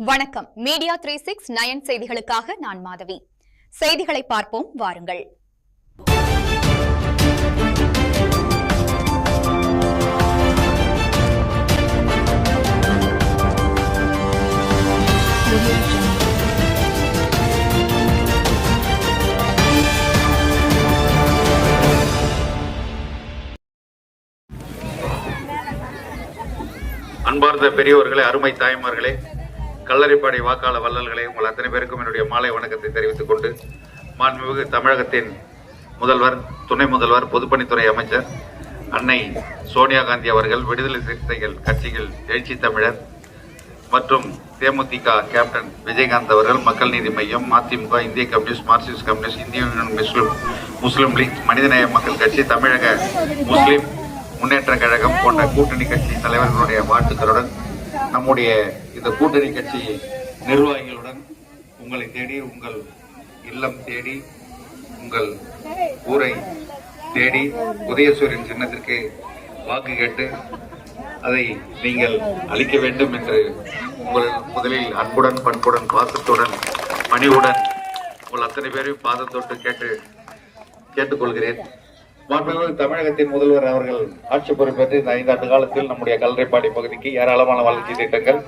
வணக்கம். மீடியா 369 செய்திகளுக்காக நான் மாதவி. செய்திகளை பார்ப்போம் வாருங்கள். அன்பார்ந்த பெரியோர்களே, அருமை தாய்மார்களே, கல்லறைப்பாடி வாக்காள வள்ளல்களே, உங்கள் அத்தனை பேருக்கும் என்னுடைய மாலை வணக்கத்தை தெரிவித்துக் கொண்டு, மாண்புமிகு தமிழகத்தின் முதல்வர், துணை முதல்வர், பொதுப்பணித்துறை அமைச்சர் அன்னை சோனியா காந்தி அவர்கள், விடுதலை சிறுத்தைகள் கட்சிகள், எழுச்சி தமிழர் மற்றும் தேமுதிக கேப்டன் விஜயகாந்த் அவர்கள், மக்கள் நீதி மையம், மதிமுக, இந்திய கம்யூனிஸ்ட், மார்க்சிஸ்ட் கம்யூனிஸ்ட், இந்திய யூனியன் முஸ்லிம் லீக், மனிதநேய மக்கள் கட்சி, தமிழக முஸ்லிம் முன்னேற்ற கழகம் போன்ற கூட்டணி கட்சி தலைவர்களுடைய வாழ்த்துக்களுடன் நம்முடைய இந்த கூட்டணி கட்சி நிர்வாகிகளுடன் உங்களை தேடி, உங்கள் இல்லம் தேடி, உங்கள் ஊரை தேடி உதயசூரியன் சின்னத்திற்கு வாக்கு கேட்டு அதை நீங்கள் அளிக்க வேண்டும் என்று உங்கள் முதலில் அன்புடன், பண்புடன், பாசத்துடன், பணிவுடன் உங்கள் அத்தனை பேரையும் பாதம் தொட்டு கேட்டுக்கொள்கிறேன். மாண்புமிகு தமிழகத்தின் முதல்வர் அவர்கள் ஆட்சி பொறுப்பேற்று இந்த 5 ஆண்டு காலத்தில் நம்முடைய கல்லறைப்பாடி பகுதிக்கு ஏராளமான வளர்ச்சி திட்டங்கள்,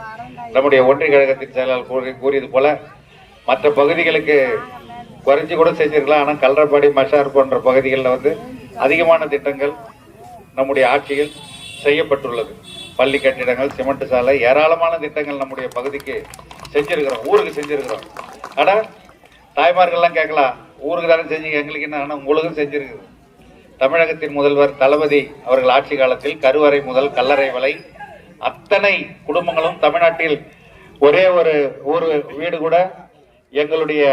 நம்முடைய ஒன்றிய கழகத்தின் செயலாளர் கூறியது போல மற்ற பகுதிகளுக்கு குறைஞ்சி கூட செஞ்சிருக்கலாம். ஆனால் கல்லறைப்பாடி, மஷார் போன்ற பகுதிகளில் அதிகமான திட்டங்கள் நம்முடைய ஆட்சியில் செய்யப்பட்டுள்ளது. பள்ளி கட்டிடங்கள், சிமெண்ட் சாலை, ஏராளமான திட்டங்கள் நம்முடைய பகுதிக்கு செஞ்சிருக்கிறோம், ஊருக்கு செஞ்சிருக்கிறோம். ஆனால் தாய்மார்கள்லாம் கேட்கலாம், ஊருக்கு தானே செஞ்சீங்க, எங்களுக்கு என்ன? ஆனால் உங்களுக்கும் செஞ்சிருக்குது. தமிழகத்தின் முதல்வர் தளபதி அவர்கள் ஆட்சி காலத்தில் கருவறை முதல் கல்லறை வரை அத்தனை குடும்பங்களும் தமிழ்நாட்டில் ஒரே ஒரு வீடு கூட எங்களுடைய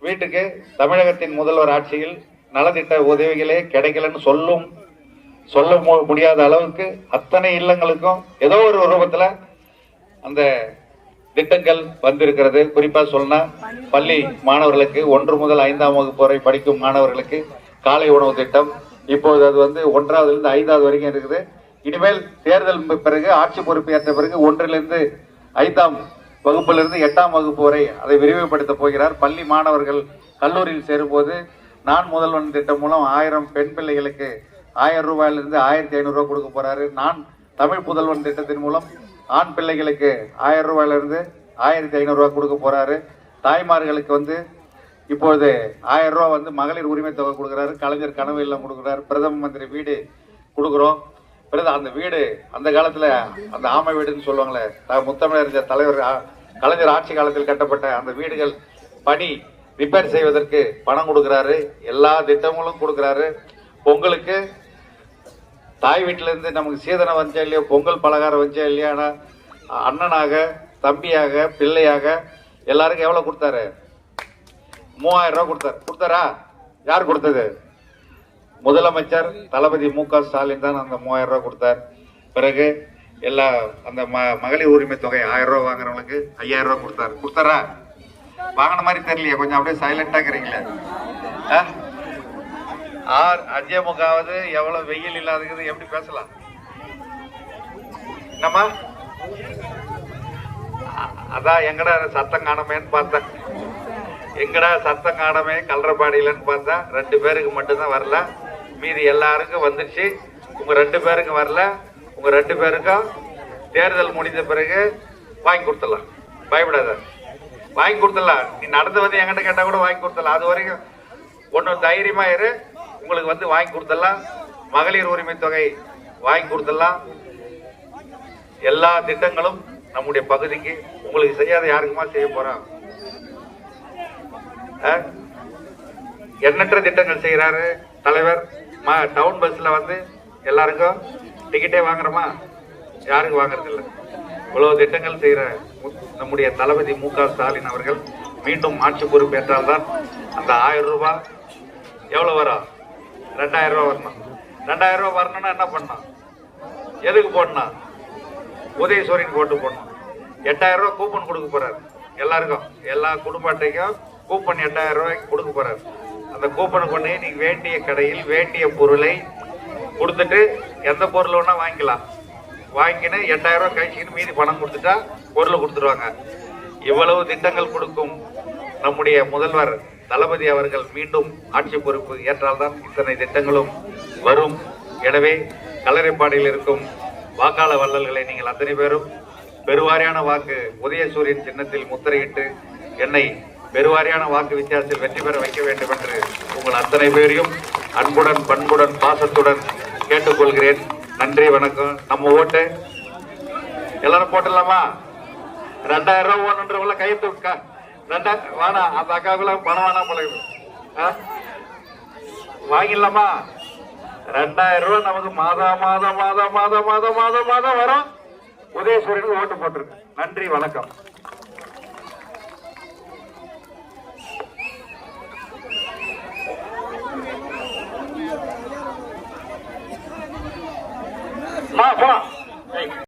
வீட்டுக்கு தமிழகத்தின் முதல்வர் ஆட்சியில் நலத்திட்ட உதவிகளே கிடைக்கலன்னு சொல்ல முடியாத அளவுக்கு அத்தனை இல்லங்களுக்கும் ஏதோ ஒரு ரூபத்தில் அந்த திட்டங்கள் வந்திருக்கிறது. குறிப்பா சொன்னா, பள்ளி மாணவர்களுக்கு 1 முதல் 5ஆம் வகுப்பு வரை படிக்கும் மாணவர்களுக்கு காலை உணவு திட்டம் இப்போது அது 1ஆவதுலேருந்து 5ஆவது வரைக்கும் இருக்குது. இனிமேல் தேர்தல் பிறகு, ஆட்சி பொறுப்பு ஏற்ற பிறகு 1லிருந்து 5ஆம் வகுப்பிலிருந்து 8ஆம் வகுப்பு வரை அதை விரிவுபடுத்த போகிறார். பள்ளி மாணவர்கள் கல்லூரியில் சேரும்போது நான் முதல்வன் திட்டம் மூலம் 1000 பெண் பிள்ளைகளுக்கு 1000 ரூபாயிலிருந்து 1500 ரூபாய் கொடுக்க போறாரு. நான் தமிழ் புதல்வன் திட்டத்தின் மூலம் ஆண் பிள்ளைகளுக்கு 1000 ரூபாயிலிருந்து 1500 ரூபாய் கொடுக்க போறாரு. தாய்மார்களுக்கு இப்பொழுது 1000 ரூபாய் மகளிர் உரிமை தொகை கொடுக்குறாரு. கலைஞர் கனவு இல்லம் கொடுக்குறாரு. பிரதம மந்திரி வீடு கொடுக்குறோம். அந்த வீடு அந்த காலத்துல அந்த ஆமை வீடுன்னு சொல்லுவாங்களே, முத்தமிழறிஞர் தலைவர் கலைஞர் ஆட்சி காலத்தில் கட்டப்பட்ட அந்த வீடுகள் பணி ரிப்பேர் செய்வதற்கு பணம் கொடுக்குறாரு. எல்லா திட்டங்களும் கொடுக்குறாரு. பொங்கலுக்கு தாய் வீட்டில இருந்து நமக்கு சீதனம் வந்துச்சா இல்லையோ, பொங்கல் பலகாரம் வந்துச்சா இல்லையா, ஆனால் அண்ணனாக, தம்பியாக, பிள்ளையாக எல்லாருக்கும் எவ்வளவு கொடுத்தாரு? 3000 ரூபாய் கொடுத்தாரா? யார் கொடுத்தது? முதலமைச்சர் தளபதி மு.க. ஸ்டாலின் தான் அந்த 3000 ரூபாய் கொடுத்தார். பிறகு எல்லா அந்த மகளிர் உரிமை தொகை 1000 ரூபாய் வாங்குறவங்களுக்கு 5000 ரூபாய் கொடுத்தாரா? வாங்கின மாதிரி தெரியலையே, கொஞ்சம் அப்படியே சைலண்டா இருக்கிறீங்களே. 5.25 எவ்வளவு வெயில் இல்லாதது, எப்படி பேசலாம்? என்னம்மா அதான் எங்கடா சத்தம் காணமேன்னு பார்த்தேன். எங்கடா சத்தம் காணமே கல்லறைப்பாடியிலன்னு பார்த்தா 2 பேருக்கு மட்டும்தான் வரல, மீதி எல்லாருக்கும் வந்துருச்சு. உங்க 2 பேருக்கும் வரல. உங்க 2 பேருக்கும் தேர்தல் முடிந்த பிறகு வாங்கி கொடுத்துடலாம். பயப்படாத, வாங்கி கொடுத்துடலாம். நீ நடந்து என்கிட்ட கேட்டா கூட வாங்கி கொடுத்துடலாம். அது வரைக்கும் ஒன்றும் தைரியமா இரு. உங்களுக்கு வாங்கி கொடுத்துடலாம். மகளிர் உரிமை தொகை வாங்கி கொடுத்துடலாம். எல்லா திட்டங்களும் நம்முடைய பகுதிக்கு உங்களுக்கு செய்யாத யாருக்குமா செய்ய போறோம். எண்ணற்ற திட்டங்கள் செய்யறாரு தலைவர். டவுன் பஸ்ல எல்லாருக்கும் டிக்கெட்டே வாங்குறோமா? யாருக்கும் வாங்குறது இல்லை. இவ்வளவு திட்டங்கள் செய்யற நம்முடைய தளபதி மு.க. ஸ்டாலின் அவர்கள் மீண்டும் ஆட்சி பொறுப்பேற்றால்தான் அந்த 1000 ரூபாய் எவ்வளவு வரும்? 2000 ரூபாய் வரணும். 2000 ரூபாய் வரணும்னா என்ன பண்ணணும்? எதுக்கு போடணும்? உதயசூரியன் போட்டு போடணும். 8000 ரூபாய் கூப்பன் கொடுக்க போறாரு எல்லாருக்கும். எல்லா குடும்ப அட்டைக்கும் கூப்பன் 8000 ரூபாய்க்கு கொடுக்க போறாரு. அந்த கூப்பனை கொண்டு நீங்க வேண்டிய கடையில் வேண்டிய பொருளை கொடுத்துட்டு எந்த பொருள் வேணா வாங்கிக்கலாம். வாங்கின்னு 8000 ரூபாய் கழிச்சுன்னு மீதி பணம் கொடுத்துட்டா பொருளை கொடுத்துருவாங்க. இவ்வளவு திட்டங்கள் கொடுக்கும் நம்முடைய முதல்வர் தளபதி அவர்கள் மீண்டும் ஆட்சி பொறுப்பு ஏற்றால்தான் இத்தனை திட்டங்களும் வரும். எனவே கல்லறைப்பாடியில் இருக்கும் வாக்காள வள்ளல்களை நீங்கள் அத்தனை பேரும் பெருவாரியான வாக்கு உதயசூரியன் சின்னத்தில் முத்திரையிட்டு என்னை பெருவாரியான வாக்கு வித்தியாசத்தில் வெற்றி பெற வைக்க வேண்டும் என்று உங்கள் அத்தனை பேரையும் அன்புடன் பண்புடன் பாசத்துடன் கேட்டுக்கொள்கிறேன். நன்றி, வணக்கம். நம்ம ஓட்டு எல்லாரும் போட்டுடலாமா? 2000 ரூபாய் ஓணுன்றவங்கள கை தூக்கா. வேணா அந்த அக்காவுக்குள்ள பணம் வேணா போல வாங்கிடலாமா? 2000 ரூபாய் நமக்கு மாதம் மாதம் மாதம் மாதம் மாதம் மாதம் மாதம் வரும். உதயசூரியனுக்கு ஓட்டு போட்டிருக்கு. நன்றி, வணக்கம். போலாம்.